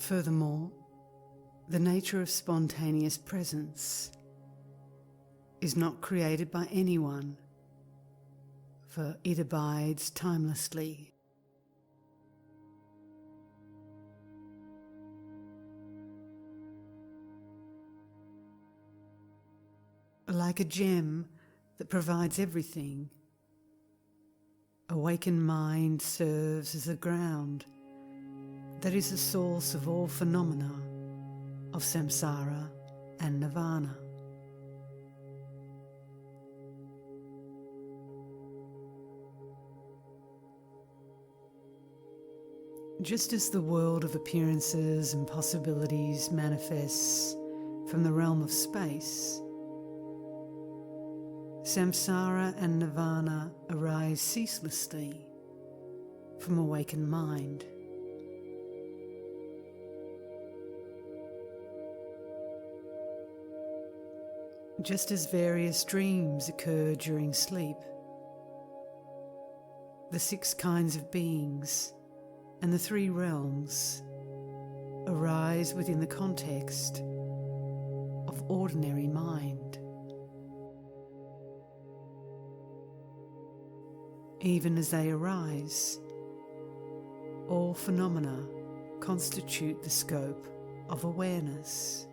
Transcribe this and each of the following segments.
Furthermore, the nature of spontaneous presence is not created by anyone, for it abides timelessly. Like a gem that provides everything, awakened mind serves as a ground that is the source of all phenomena of samsara and nirvana. Just as the world of appearances and possibilities manifests from the realm of space, samsara and nirvana arise ceaselessly from awakened mind. Just as various dreams occur during sleep, the 6 kinds of beings and the 3 realms arise within the context of ordinary mind. Even as they arise, all phenomena constitute the scope of awareness.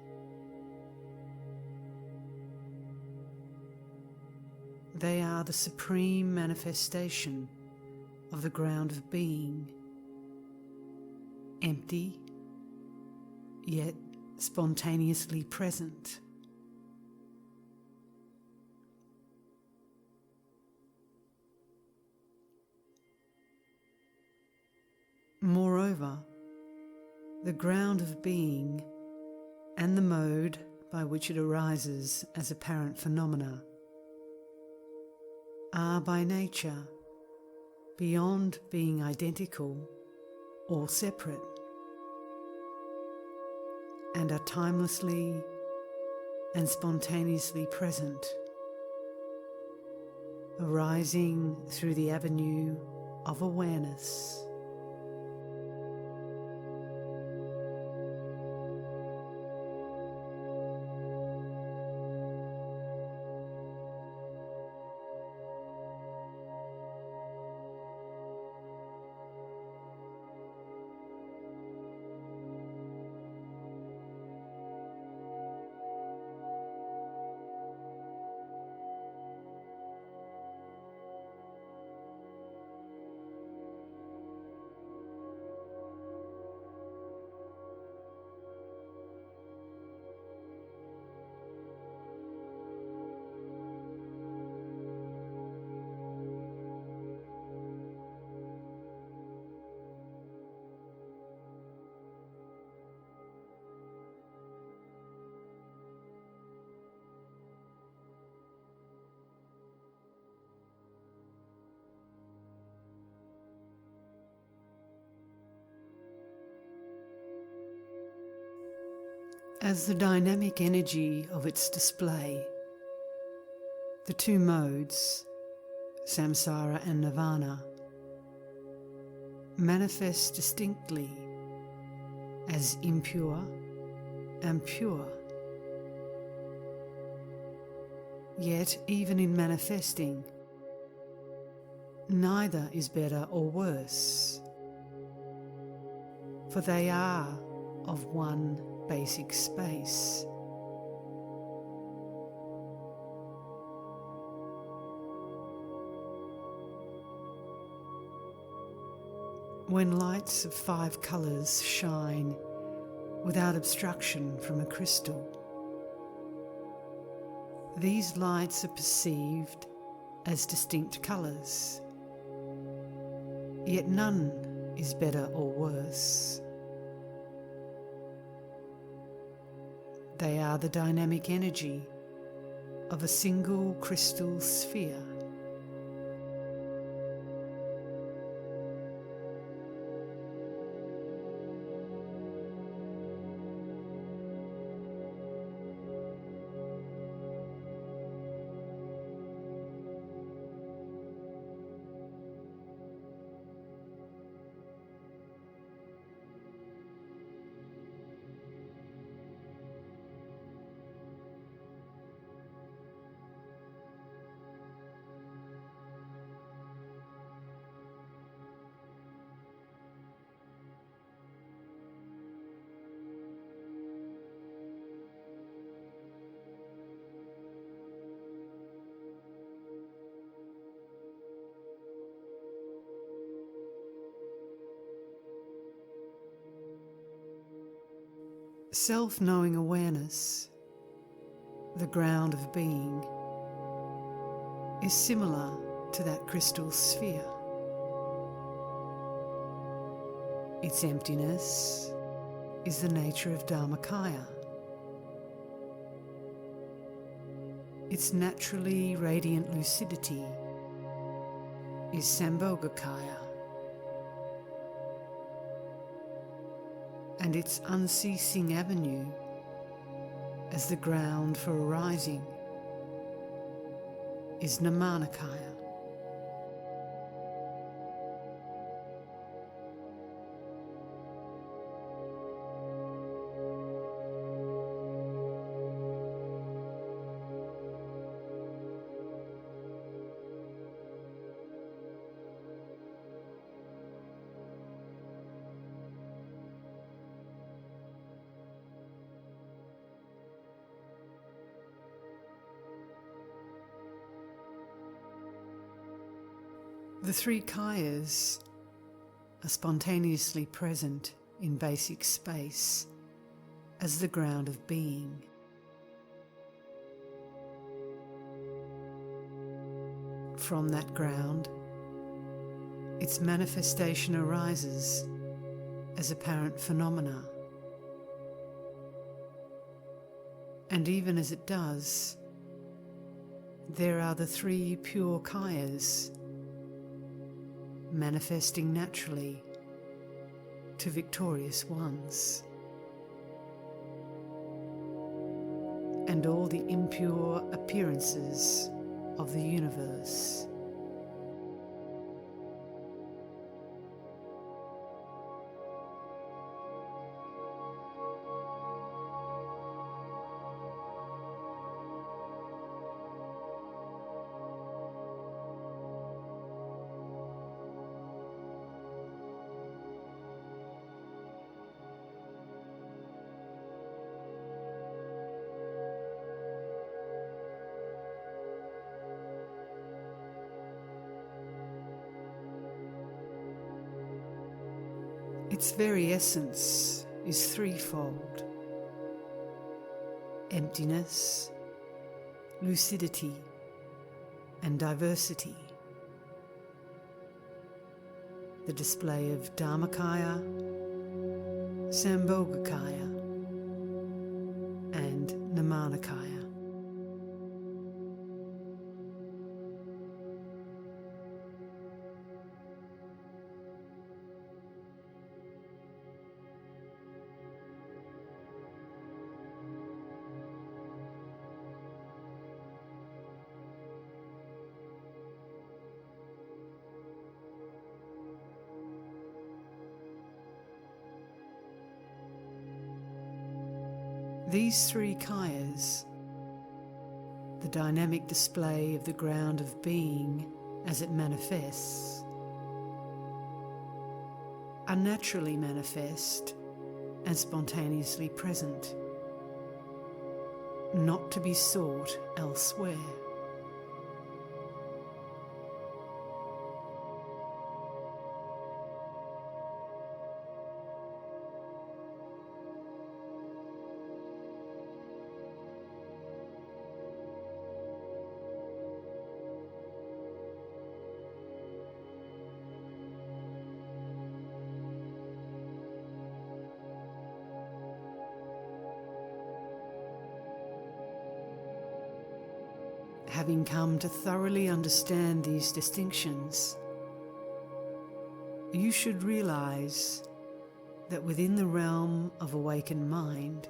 They are the supreme manifestation of the ground of being, empty, yet spontaneously present. Moreover, the ground of being and the mode by which it arises as apparent phenomena are by nature beyond being identical or separate, and are timelessly and spontaneously present, arising through the avenue of awareness. As the dynamic energy of its display, the 2 modes, samsara and nirvana, manifest distinctly as impure and pure. Yet, even in manifesting, neither is better or worse, for they are of one basic space. When lights of 5 colours shine without obstruction from a crystal, these lights are perceived as distinct colours, yet none is better or worse. They are the dynamic energy of a single crystal sphere. Self-knowing awareness, the ground of being, is similar to that crystal sphere. Its emptiness is the nature of dharmakaya. Its naturally radiant lucidity is sambhogakaya, and its unceasing avenue as the ground for arising is nirmanakaya. The three kayas are spontaneously present in basic space as the ground of being. From that ground, its manifestation arises as apparent phenomena. And even as it does, there are the three pure kayas manifesting naturally to victorious ones, and all the impure appearances of the universe. Its very essence is threefold: emptiness, lucidity, and diversity. The display of dharmakaya, sambhogakaya, and nirmanakaya. These three kayas, the dynamic display of the ground of being as it manifests, are naturally manifest and spontaneously present, not to be sought elsewhere. Having come to thoroughly understand these distinctions, you should realize that within the realm of awakened mind,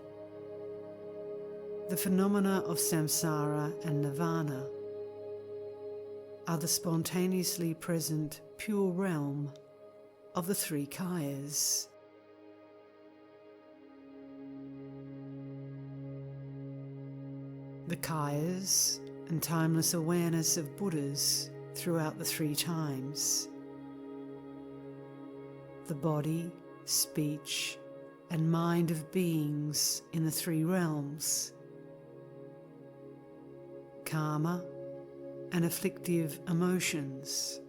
the phenomena of Samsara and Nirvana are the spontaneously present pure realm of the three kayas. The kayas and timeless awareness of Buddhas throughout the three times. The body, speech, and mind of beings in the three realms. Karma and afflictive emotions.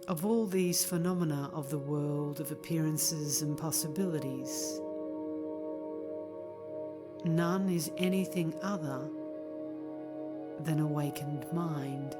Of all these phenomena of the world of appearances and possibilities, none is anything other than awakened mind.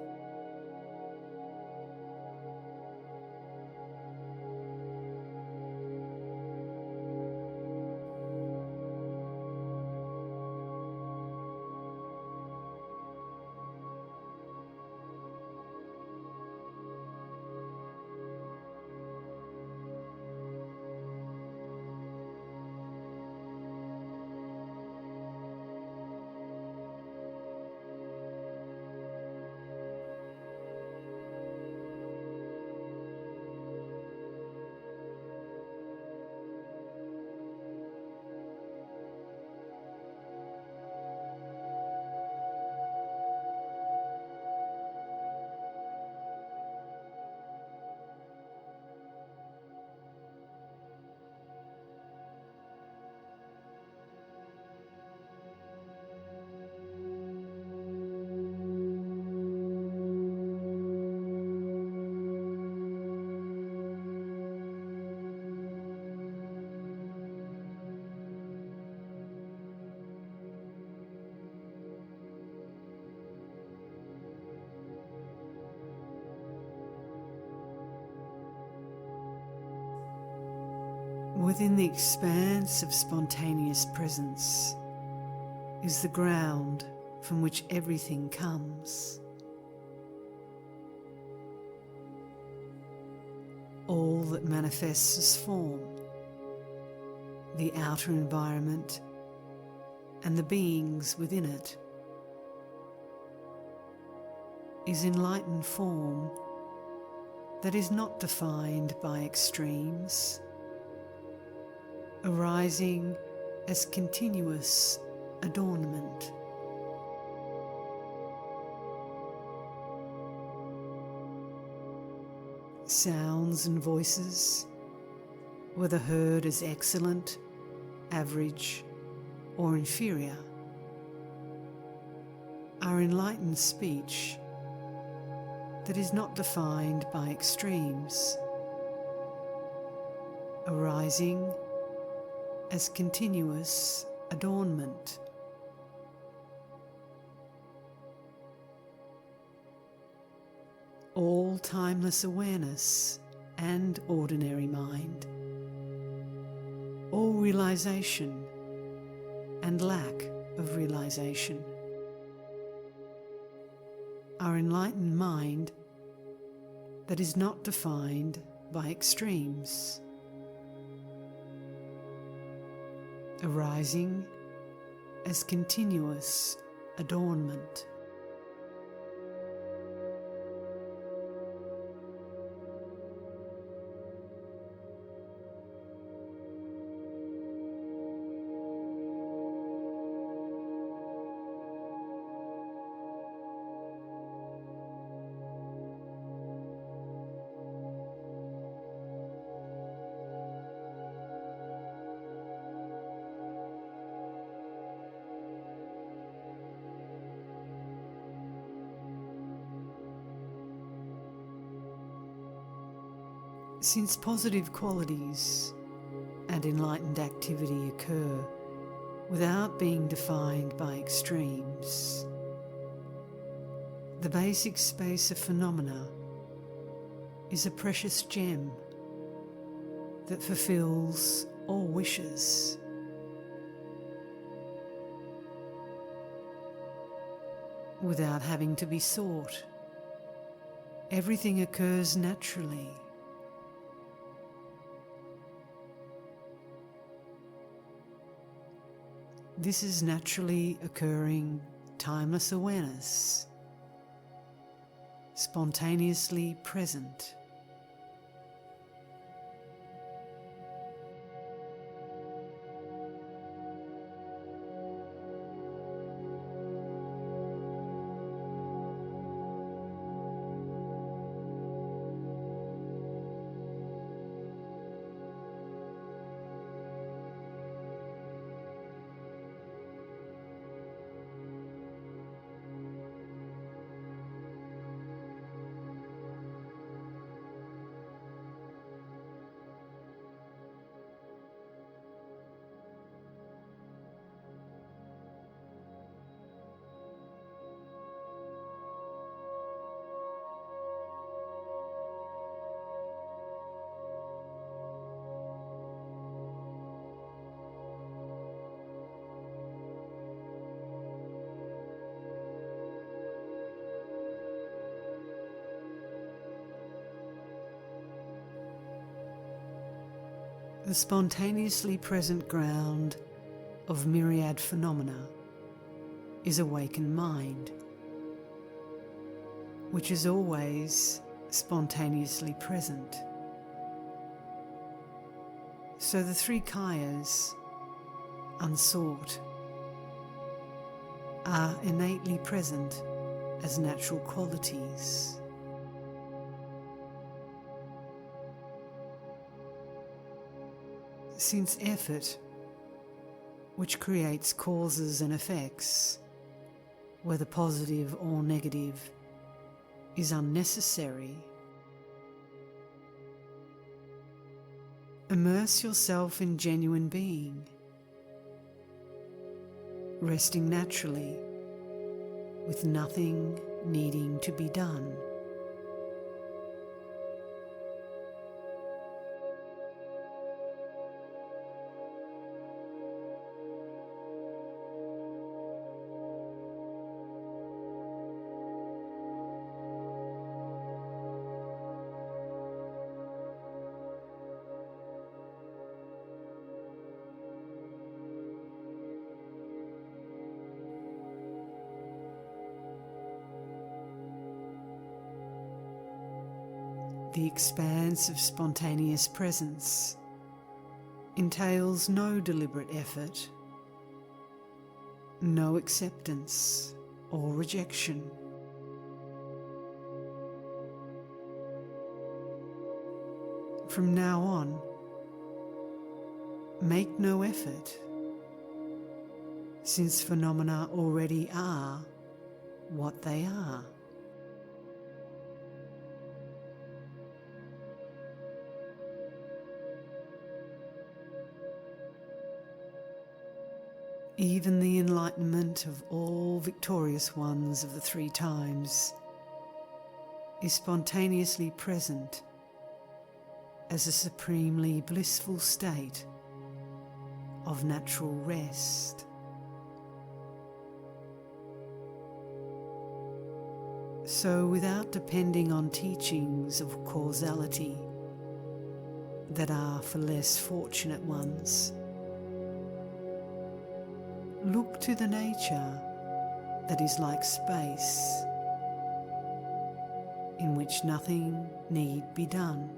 Within the expanse of spontaneous presence is the ground from which everything comes. All that manifests as form, the outer environment and the beings within it, is enlightened form that is not defined by extremes, arising as continuous adornment. Sounds and voices, whether heard as excellent, average, or inferior, are enlightened speech that is not defined by extremes, arising as continuous adornment. All timeless awareness and ordinary mind, all realization and lack of realization, are enlightened mind that is not defined by extremes, arising as continuous adornment. Since positive qualities and enlightened activity occur without being defined by extremes, the basic space of phenomena is a precious gem that fulfills all wishes. Without having to be sought, everything occurs naturally. This is naturally occurring timeless awareness, spontaneously present. The spontaneously present ground of myriad phenomena is awakened mind, which is always spontaneously present. So the three kayas, unsought, are innately present as natural qualities. Since effort, which creates causes and effects, whether positive or negative, is unnecessary, immerse yourself in genuine being, resting naturally with nothing needing to be done. The expanse of spontaneous presence entails no deliberate effort, no acceptance or rejection. From now on, make no effort, since phenomena already are what they are. Even the enlightenment of all victorious ones of the three times is spontaneously present as a supremely blissful state of natural rest. So, without depending on teachings of causality that are for less fortunate ones, look to the nature that is like space, in which nothing need be done.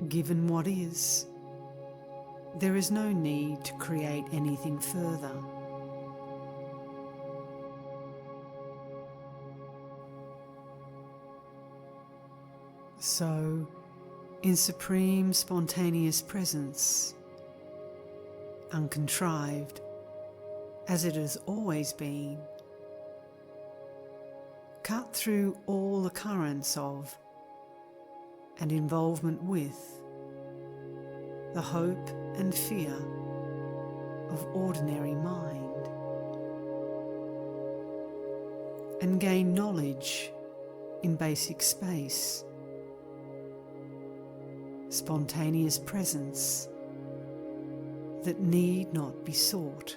Given what is, there is no need to create anything further. So, in supreme spontaneous presence, uncontrived, as it has always been, cut through all the currents of and involvement with the hope and fear of ordinary mind, and gain knowledge in basic space, spontaneous presence that need not be sought.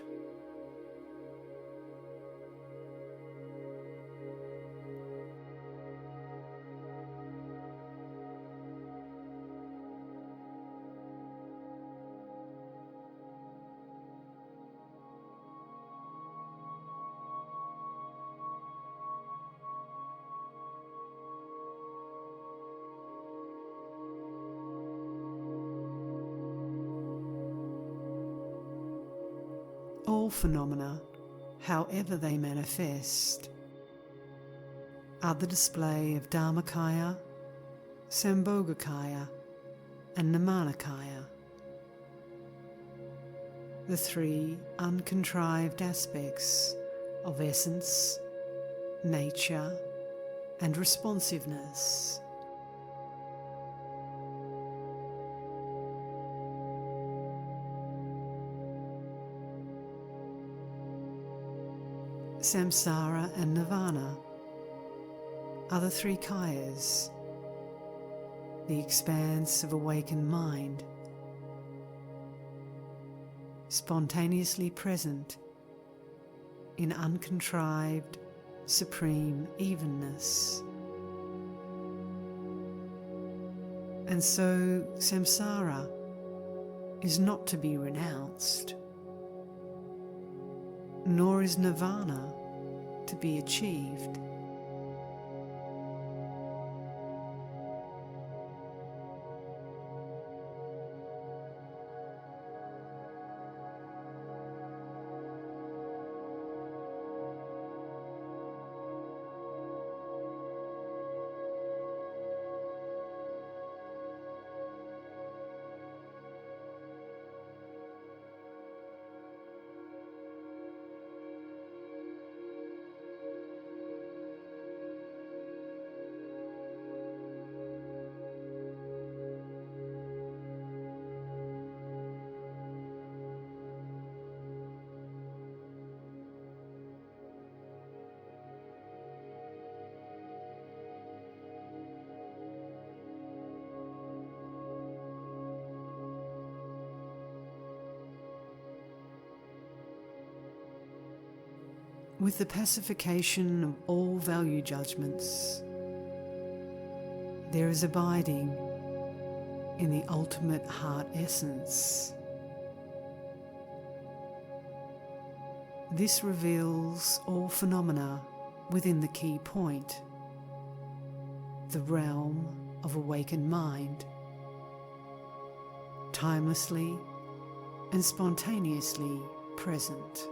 all phenomena, however they manifest, are the display of dharmakaya, sambhogakaya, and nirmanakaya, the three uncontrived aspects of essence, nature, and responsiveness. Samsara and Nirvana are the three kayas, the expanse of awakened mind, spontaneously present in uncontrived, supreme evenness. And so samsara is not to be renounced, nor is nirvana to be achieved. With the pacification of all value judgments, there is abiding in the ultimate heart essence. This reveals all phenomena within the key point, the realm of awakened mind, timelessly and spontaneously present.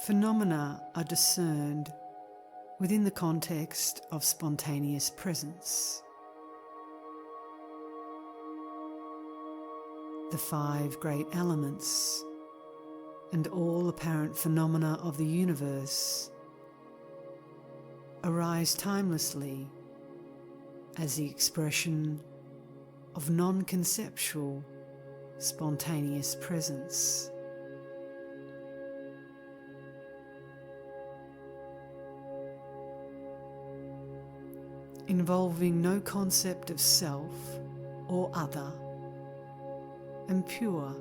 Phenomena are discerned within the context of spontaneous presence. The five great elements and all apparent phenomena of the universe arise timelessly as the expression of non-conceptual, spontaneous presence. Involving no concept of self or other, and pure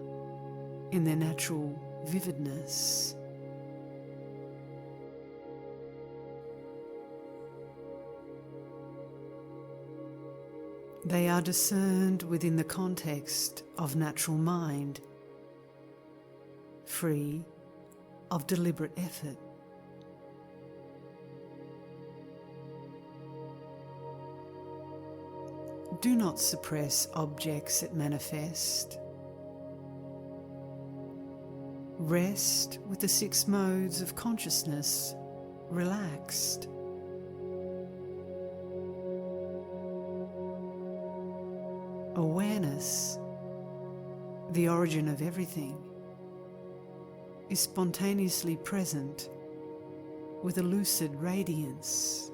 in their natural vividness. They are discerned within the context of natural mind, free of deliberate effort. Do not suppress objects that manifest. Rest with the 6 modes of consciousness relaxed. Awareness, the origin of everything, is spontaneously present with a lucid radiance.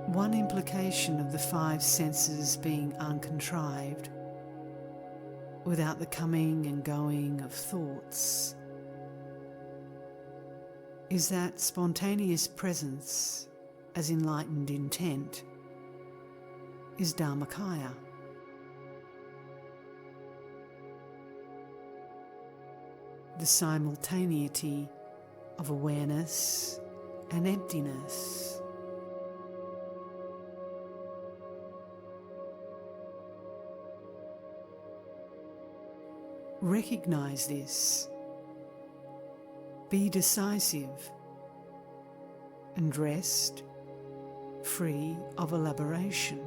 One implication of the 5 senses being uncontrived, without the coming and going of thoughts, is that spontaneous presence as enlightened intent is dharmakaya. The simultaneity of awareness and emptiness. Recognize this. Be decisive and rest free of elaboration.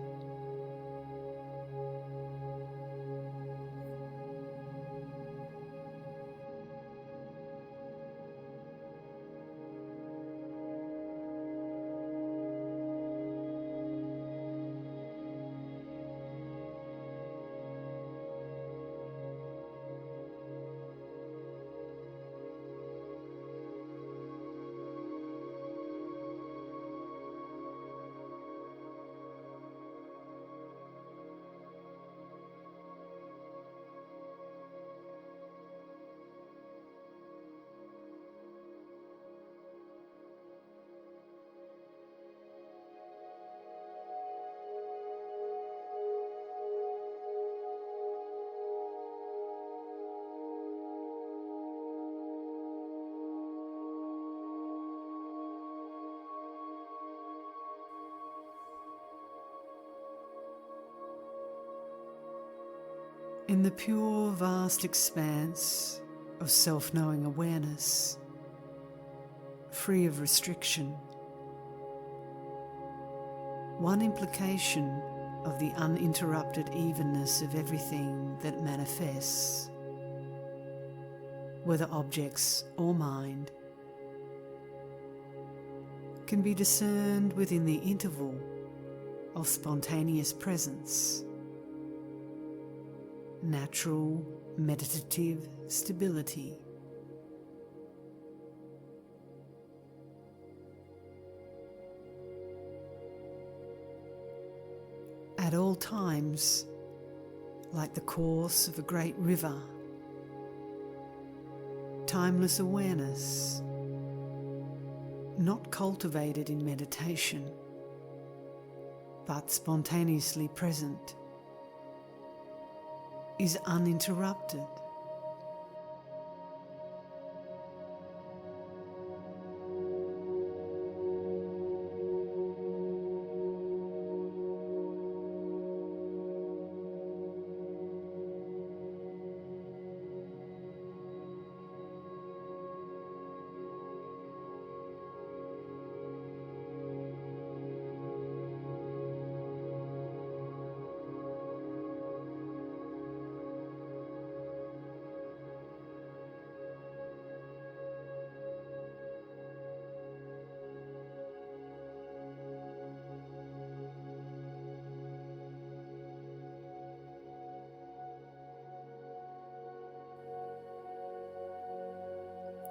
In the pure, vast expanse of self-knowing awareness, free of restriction, one implication of the uninterrupted evenness of everything that manifests, whether objects or mind, can be discerned within the interval of spontaneous presence. Natural, meditative stability. At all times, like the course of a great river, timeless awareness, not cultivated in meditation, but spontaneously present, is uninterrupted.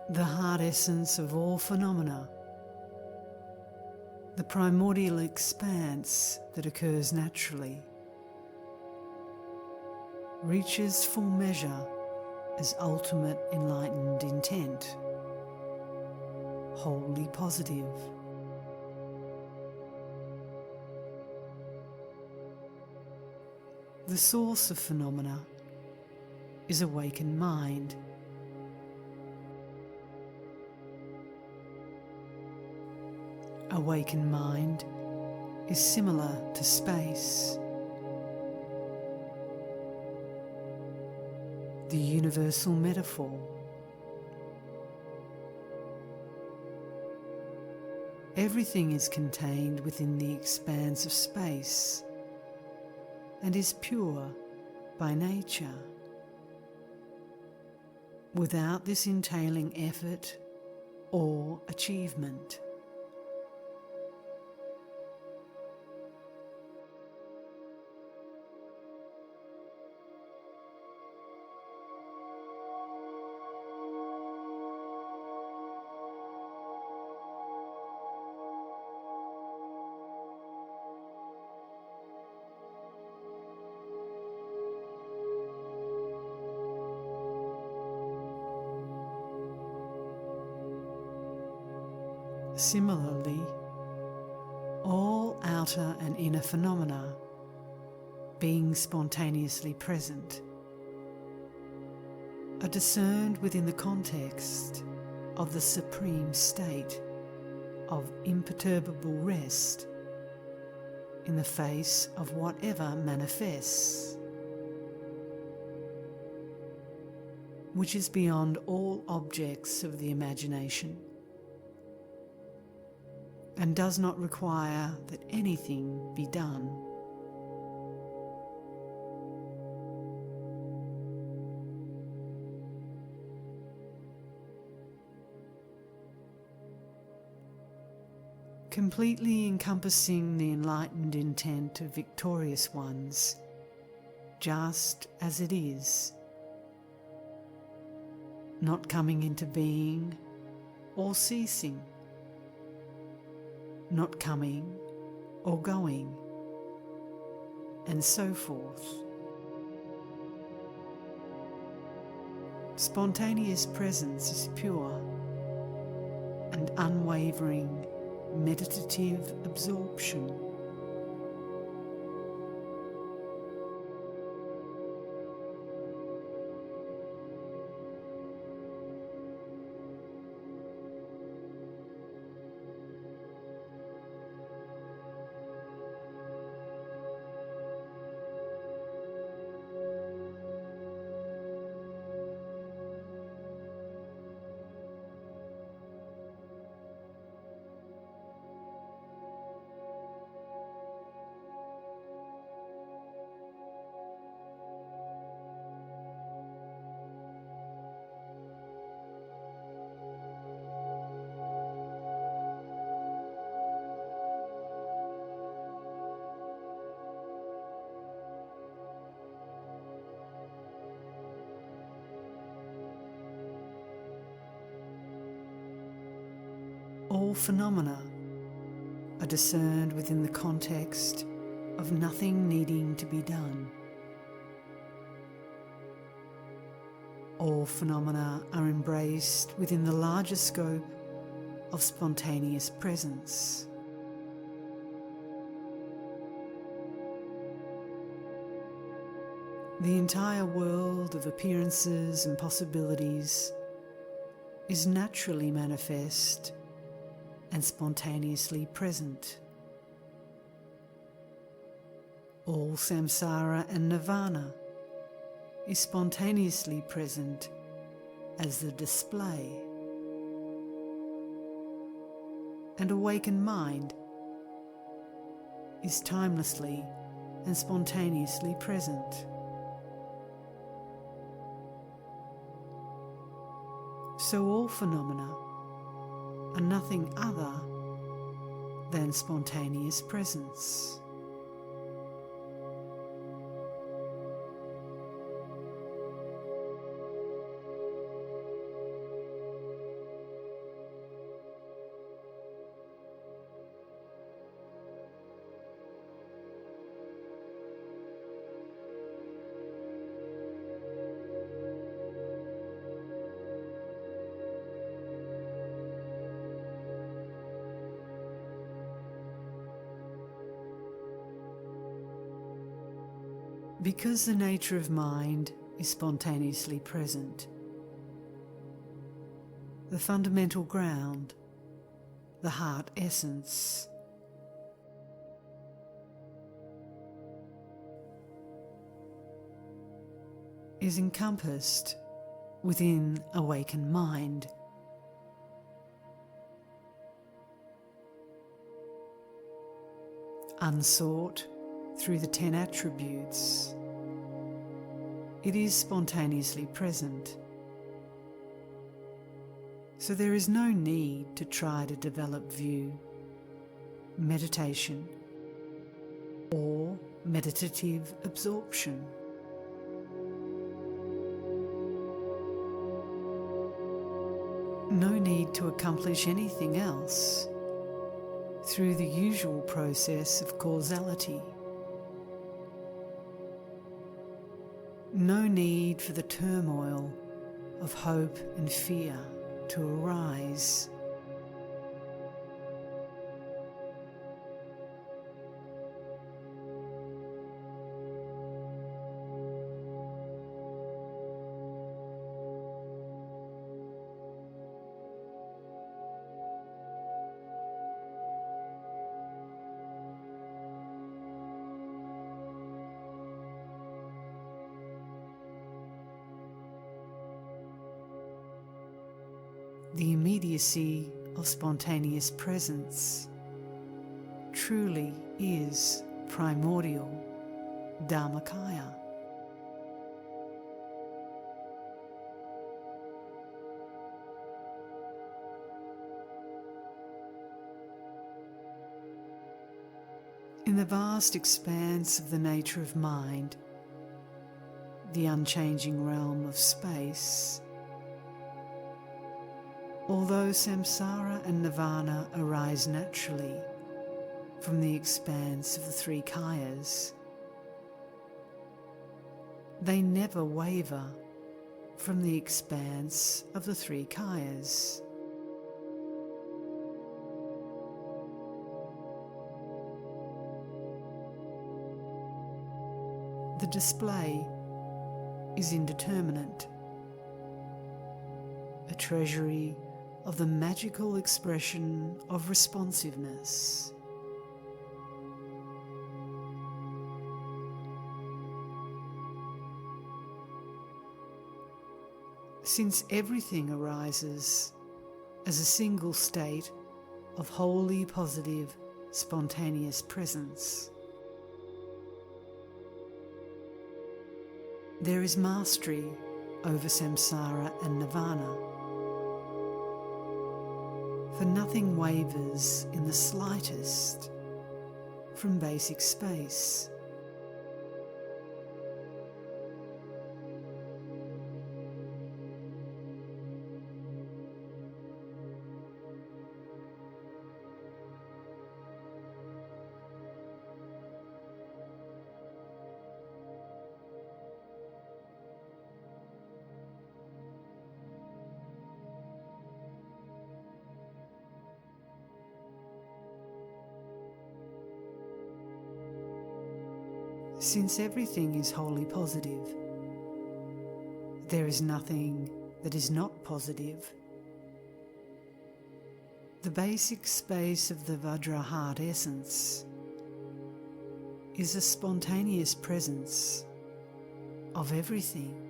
The heart essence of all phenomena, the primordial expanse that occurs naturally, reaches full measure as ultimate enlightened intent, wholly positive. The source of phenomena is awakened mind. Awakened mind is similar to space, the universal metaphor. Everything is contained within the expanse of space and is pure by nature, without this entailing effort or achievement. Similarly, all outer and inner phenomena, being spontaneously present, are discerned within the context of the supreme state of imperturbable rest in the face of whatever manifests, which is beyond all objects of the imagination and does not require that anything be done. Completely encompassing the enlightened intent of victorious ones, just as it is, not coming into being or ceasing, not coming or going, and so forth. Spontaneous presence is pure and unwavering meditative absorption. All phenomena are discerned within the context of nothing needing to be done. All phenomena are embraced within the larger scope of spontaneous presence. The entire world of appearances and possibilities is naturally manifest and spontaneously present. All Samsara and Nirvana is spontaneously present as the display. And awakened mind is timelessly and spontaneously present. So all phenomena are nothing other than spontaneous presence. Because the nature of mind is spontaneously present, the fundamental ground, the heart essence, is encompassed within awakened mind. Unsought through the 10 attributes, it is spontaneously present. So there is no need to try to develop view, meditation, or meditative absorption. No need to accomplish anything else through the usual process of causality. No need for the turmoil of hope and fear to arise. the immediacy of spontaneous presence truly is primordial dharmakaya. In the vast expanse of the nature of mind, the unchanging realm of space, although samsara and nirvana arise naturally from the expanse of the three kayas, they never waver from the expanse of the three kayas. The display is indeterminate, a treasury of the magical expression of responsiveness. Since everything arises as a single state of wholly positive, spontaneous presence, there is mastery over samsara and nirvana, for nothing wavers in the slightest from basic space. Since everything is wholly positive, there is nothing that is not positive. The basic space of the Vajra heart essence is a spontaneous presence of everything.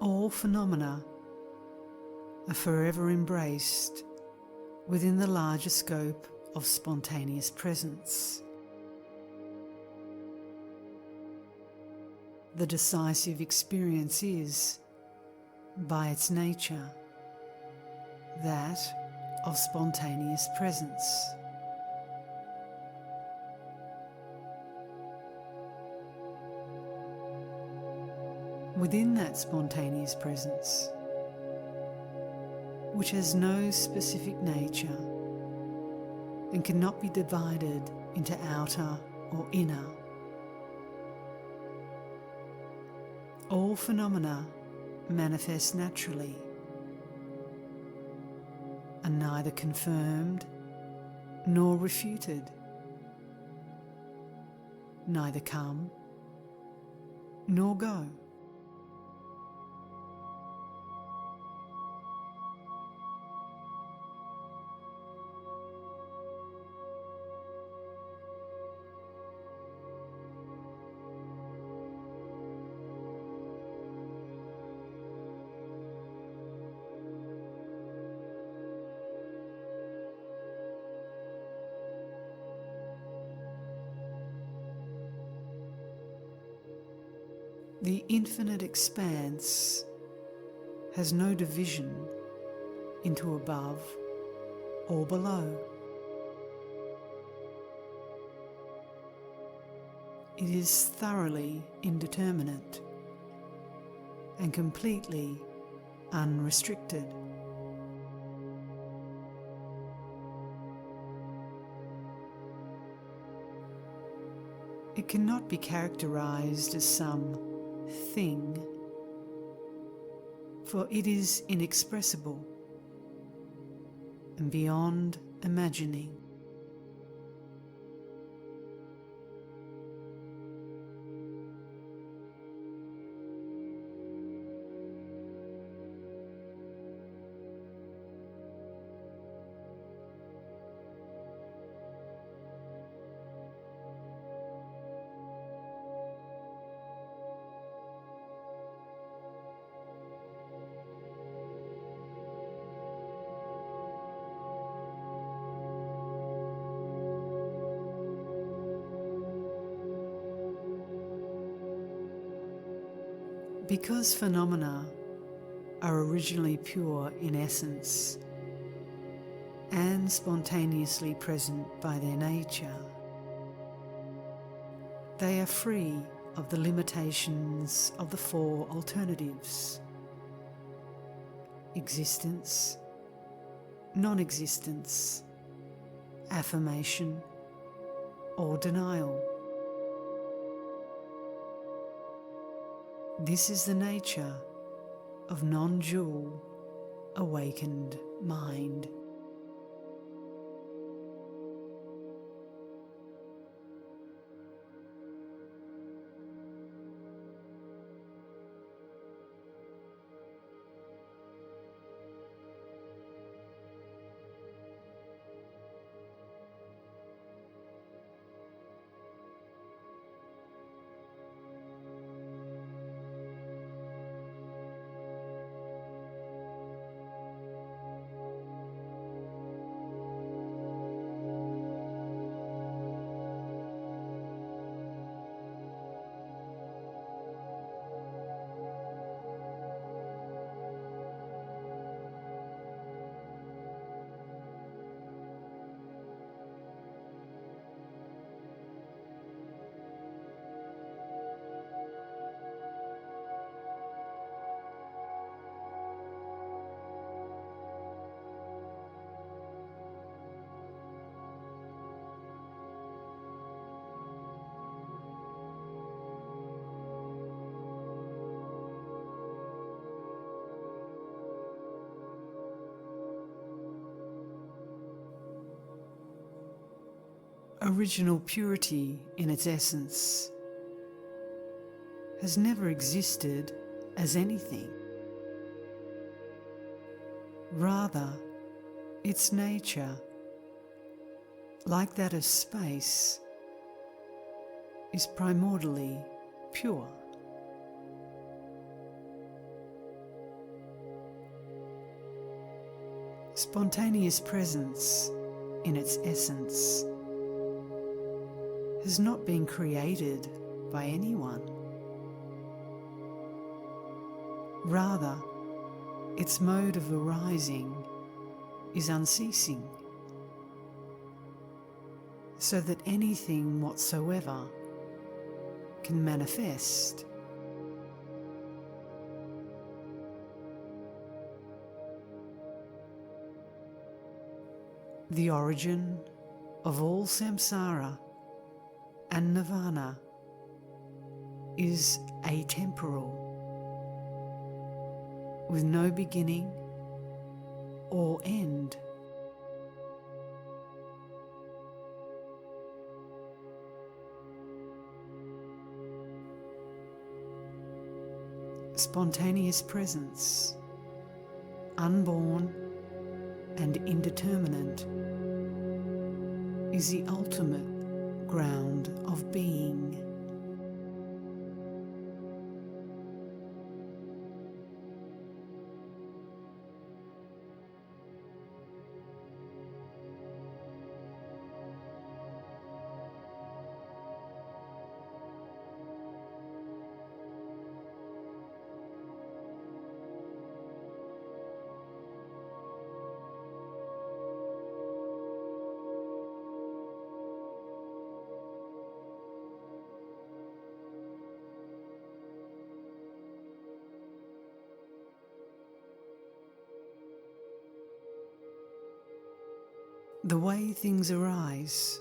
All phenomena are forever embraced within the larger scope of spontaneous presence. The decisive experience is, by its nature, that of spontaneous presence. Within that spontaneous presence, which has no specific nature and cannot be divided into outer or inner, all phenomena manifest naturally, are neither confirmed nor refuted, neither come nor go. The infinite expanse has no division into above or below. It is thoroughly indeterminate and completely unrestricted. It cannot be characterized as some thing, for it is inexpressible and beyond imagining. Because phenomena are originally pure in essence and spontaneously present by their nature, they are free of the limitations of the four alternatives: existence, non-existence, affirmation, or denial. This is the nature of non-dual, awakened mind. Original purity in its essence has never existed as anything. Rather, its nature, like that of space, is primordially pure. Spontaneous presence in its essence has not been created by anyone. Rather, its mode of arising is unceasing, so that anything whatsoever can manifest. The origin of all samsara and nirvana is atemporal, with no beginning or end. Spontaneous presence, unborn and indeterminate, is the ultimate ground of being. The way things arise,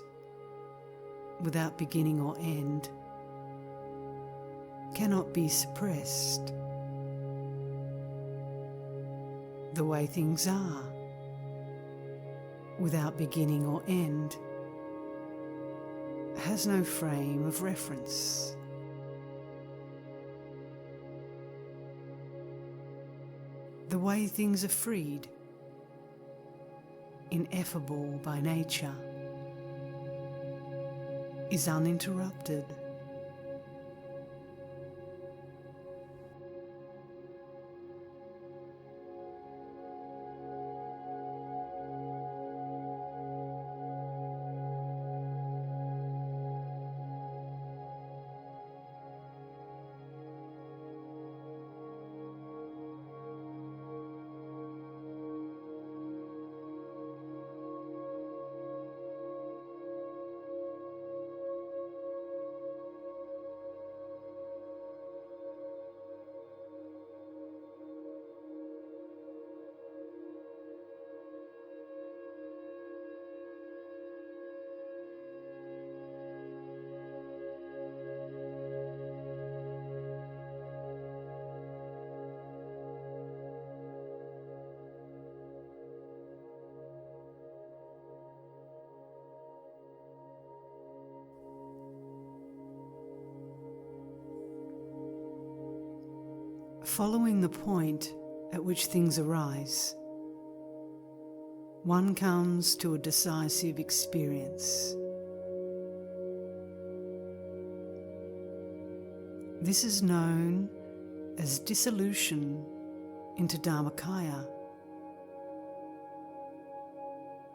without beginning or end, cannot be suppressed. The way things are, without beginning or end, has no frame of reference. The way things are freed, ineffable by nature, is uninterrupted. Following the point at which things arise, one comes to a decisive experience. This is known as dissolution into dharmakaya,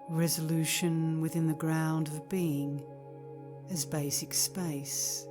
resolution within the ground of being as basic space.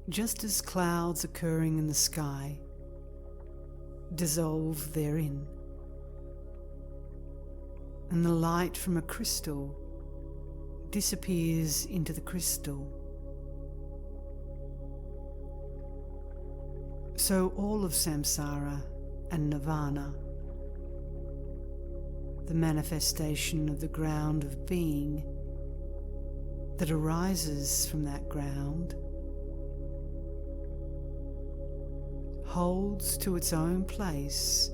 Just as clouds occurring in the sky dissolve therein, and the light from a crystal disappears into the crystal, so all of samsara and nirvana, the manifestation of the ground of being that arises from that ground, holds to its own place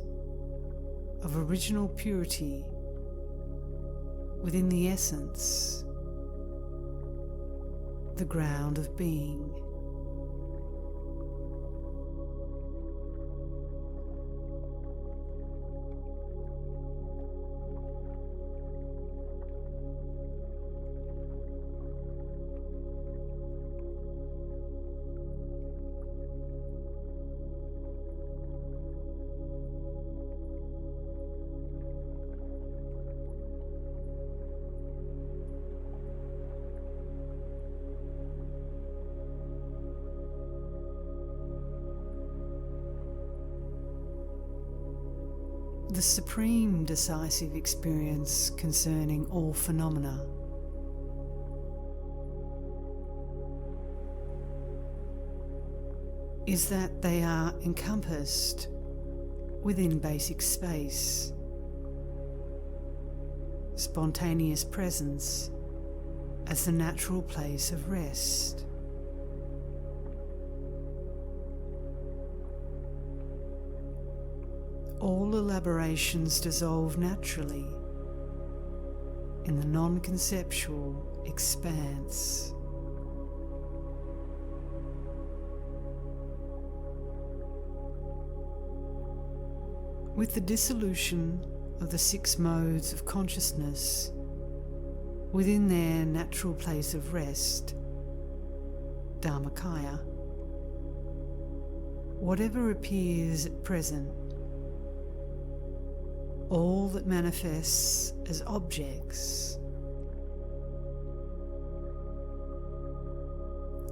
of original purity within the essence, the ground of being. The supreme decisive experience concerning all phenomena is that they are encompassed within basic space, spontaneous presence as the natural place of rest. All elaborations dissolve naturally in the non-conceptual expanse. With the dissolution of the 6 modes of consciousness within their natural place of rest, dharmakaya, whatever appears at present, all that manifests as objects,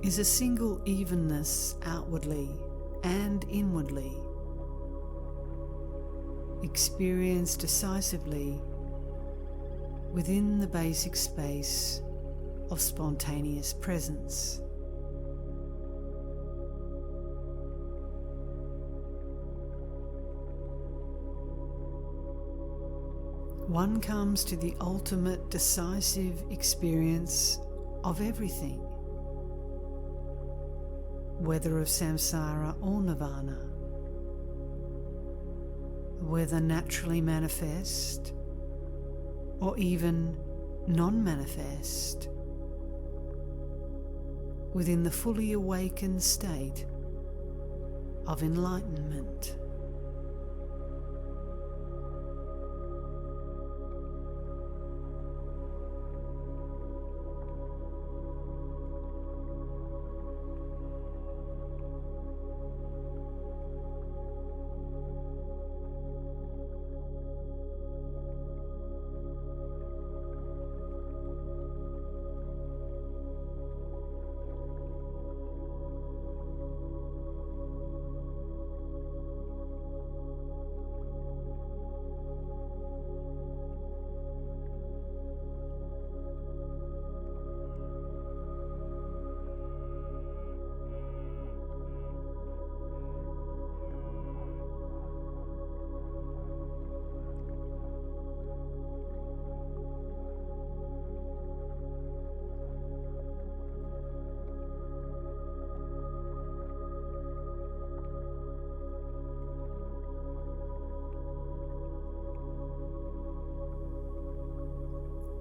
is a single evenness outwardly and inwardly, experienced decisively within the basic space of spontaneous presence. One comes to the ultimate decisive experience of everything, whether of samsara or nirvana, whether naturally manifest or even non-manifest, within the fully awakened state of enlightenment.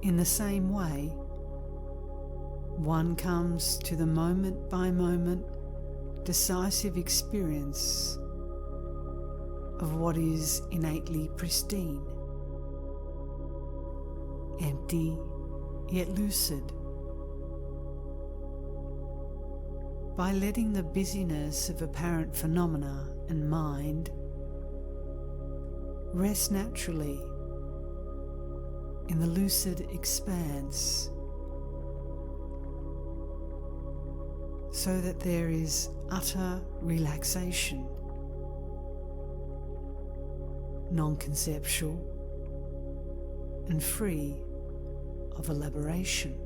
In the same way, one comes to the moment-by-moment decisive experience of what is innately pristine, empty yet lucid, by letting the busyness of apparent phenomena and mind rest naturally in the lucid expanse, so that there is utter relaxation, non-conceptual and free of elaboration.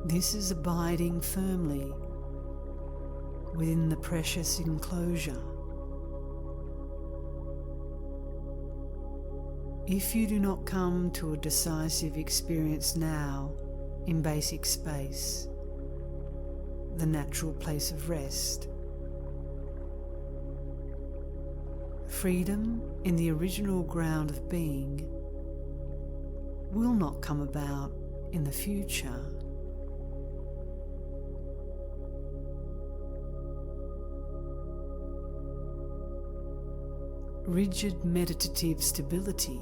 This is abiding firmly within the precious enclosure. If you do not come to a decisive experience now in basic space, the natural place of rest, freedom in the original ground of being will not come about in the future. Rigid meditative stability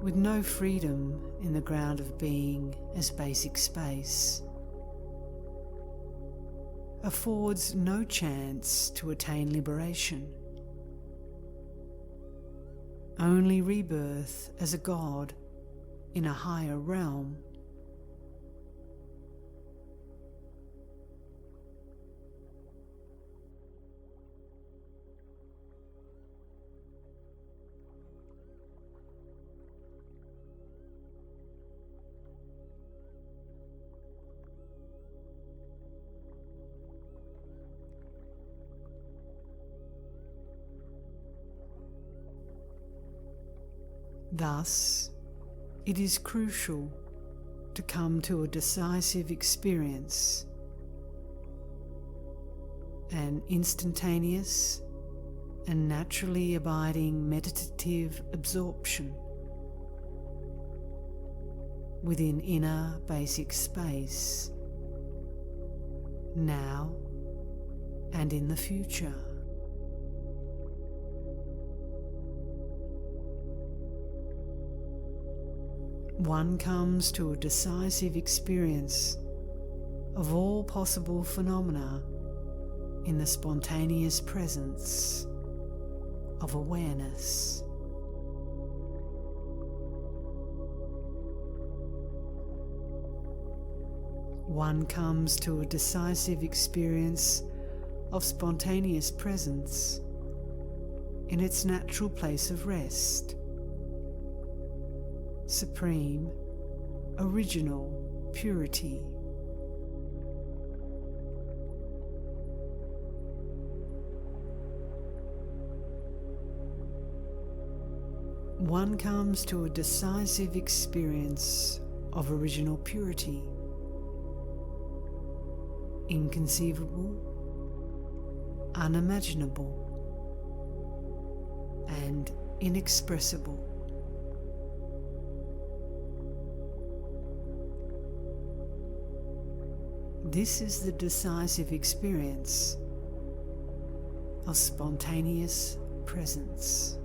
with no freedom in the ground of being as basic space, affords no chance to attain liberation, only rebirth as a god in a higher realm. Thus, it is crucial to come to a decisive experience, an instantaneous and naturally abiding meditative absorption within inner basic space, now and in the future. One comes to a decisive experience of all possible phenomena in the spontaneous presence of awareness. One comes to a decisive experience of spontaneous presence in its natural place of rest, supreme, original purity. One comes to a decisive experience of original purity, inconceivable, unimaginable, and inexpressible. This is the decisive experience of spontaneous presence.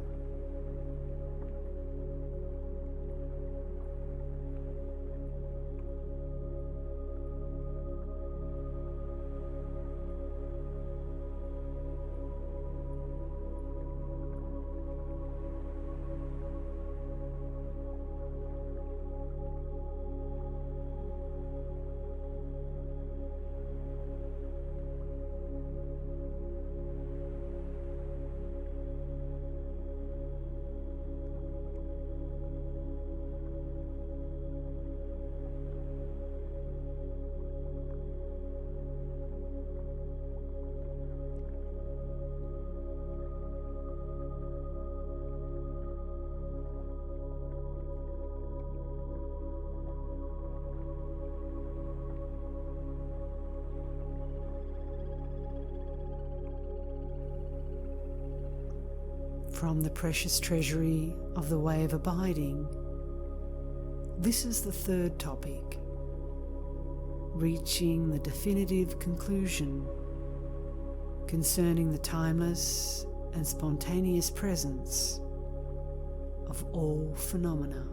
From the precious treasury of the way of abiding, this is the third topic, reaching the definitive conclusion concerning the timeless and spontaneous presence of all phenomena.